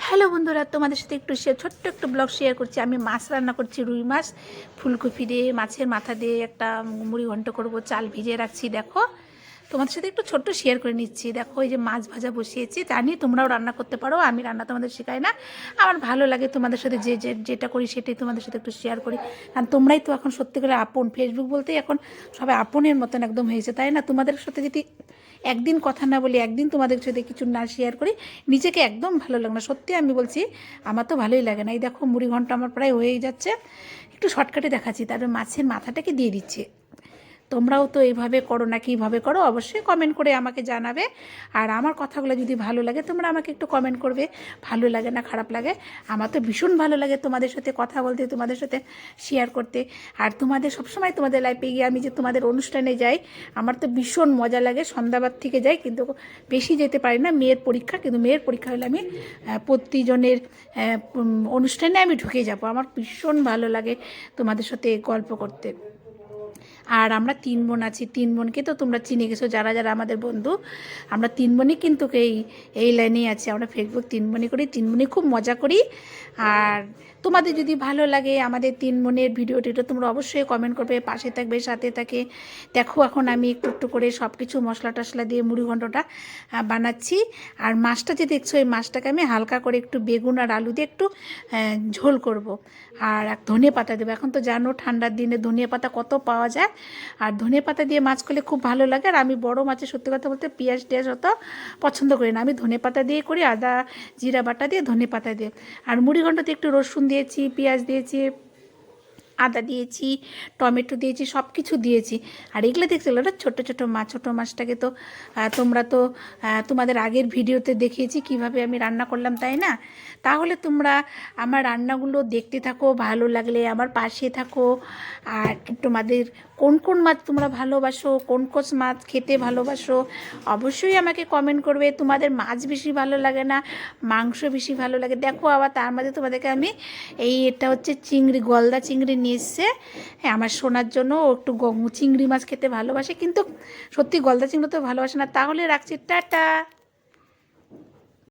Hello বন্ধুরা, তোমাদের সাথে একটু ছোট্ট একটু ব্লগ শেয়ার করছি। আমি মাছ রান্না করছি, রুই মাছ ফুলকপি দিয়ে, মাছের মাথা দিয়ে একটা মুড়ি ঘন্ট করবো, চাল ভিজিয়ে রাখছি। দেখো, তোমাদের সাথে একটু ছোট্ট শেয়ার করে নিচ্ছি। দেখো, এই যে মাছ ভাজা বসিয়েছি। জানি তোমরাও রান্না করতে পারো, আমি রান্না তোমাদের শেখাই না। আমার ভালো লাগে তোমাদের সাথে যেটা করি সেটাই তোমাদের সাথে একটু শেয়ার করি। কারণ তোমরাই তো এখন সত্যি করে আপন। ফেসবুক বলতেই এখন সবাই আপনের মতন একদম হয়েছে, তাই না? তোমাদের সাথে যদি একদিন কথা না বলি, একদিন তোমাদের সাথে কিছু না শেয়ার করি, নিজেকে একদম ভালো লাগে না। সত্যি আমি বলছি, আমার তো ভালোই লাগে না। এই দেখো, মুড়ি ঘন্ট আমার প্রায় হয়েই যাচ্ছে। একটু শর্টকাটে দেখাচ্ছি। তারপরে মাছের মাথাটাকে দিয়ে দিচ্ছি। তোমরাও তো এইভাবে করো না কীভাবে করো অবশ্যই কমেন্ট করে আমাকে জানাবে। আর আমার কথাগুলো যদি ভালো লাগে তোমরা আমাকে একটু কমেন্ট করবে, ভালো লাগে না খারাপ লাগে। আমার তো ভীষণ ভালো লাগে তোমাদের সাথে কথা বলতে, তোমাদের সাথে শেয়ার করতে। আর তোমাদের সবসময় তোমাদের লাইফে গিয়ে আমি যে তোমাদের অনুষ্ঠানে যাই, আমার তো ভীষণ মজা লাগে। সন্ধ্যাবাদ থেকে যাই, কিন্তু বেশি যেতে পারি না, মেয়ের পরীক্ষা। কিন্তু মেয়ের পরীক্ষা হলে আমি প্রতিজনের অনুষ্ঠানে আমি ঢুকে যাব। আমার ভীষণ ভালো লাগে তোমাদের সাথে গল্প করতে। আর আমরা 3 বোন আছি। 3 বোনকে তো তোমরা চিনে গেছো, যারা যারা আমাদের বন্ধু। আমরা 3 বোনই কিন্তু এই লাইনেই আছি। আমরা ফেসবুক 3 বোনই করি, 3 বোনই খুব মজা করি। আর তোমাদের যদি ভালো লাগে আমাদের 3 বোনের ভিডিওটিটা, তোমরা অবশ্যই কমেন্ট করবে, পাশে থাকবে, সাথে থাকে। দেখো, এখন আমি একটু একটু করে সব কিছু মশলা টশলা দিয়ে মুড়ি ঘন্টটা বানাচ্ছি। আর মাছটা যে দেখছো, এই মাছটাকে আমি হালকা করে একটু বেগুন আর আলু দিয়ে একটু ঝোল করব। আর ধনে পাতা দেবো। এখন তো জানো ঠান্ডার দিনে ধনিয়া পাতা কত পাওয়া যায়। আর ধনে পাতা দিয়ে মাছ করলে খুব ভালো লাগে। আর আমি বড় মাছে সত্যি কথা বলতে পেঁয়াজ টেয়াজ অত পছন্দ করি না, আমি ধনে পাতা দিয়ে করি, আদা জিরা বাটা দিয়ে, ধনে পাতা দিয়ে। আর মুড়ি ঘন্টতে একটু রসুন দিয়েছি, পেঁয়াজ দিয়েছি, আদা দিয়েছি, টমেটো দিয়েছি, সব কিছু দিয়েছি। আর এগুলো দেখছি, ওটা ছোটো ছোটো মাছ। ছোটো মাছটাকে তো তোমরা তো তোমাদের আগের ভিডিওতে দেখিয়েছি কিভাবে আমি রান্না করলাম, তাই না? তাহলে তোমরা আমার রান্নাগুলো দেখতে থাকো, ভালো লাগলে আমার পাশে থাকো। আর তোমাদের কোন কোন মাছ তোমরা ভালোবাসো, কোন কোন মাছ খেতে ভালোবাসো, অবশ্যই আমাকে কমেন্ট করবে। তোমাদের মাছ বেশি ভালো লাগে না মাংস বেশি ভালো লাগে? দেখো, আবার তার মধ্যে তোমাদেরকে আমি এটা হচ্ছে চিংড়ি, গলদা চিংড়ি নিয়ে এসছে। হ্যাঁ, আমার শোনার জন্য ও একটু চিংড়ি মাছ খেতে ভালোবাসে, কিন্তু সত্যি গলদা চিংড়ি তো ভালোবাসে না। তাহলে রাখছি, টাটা।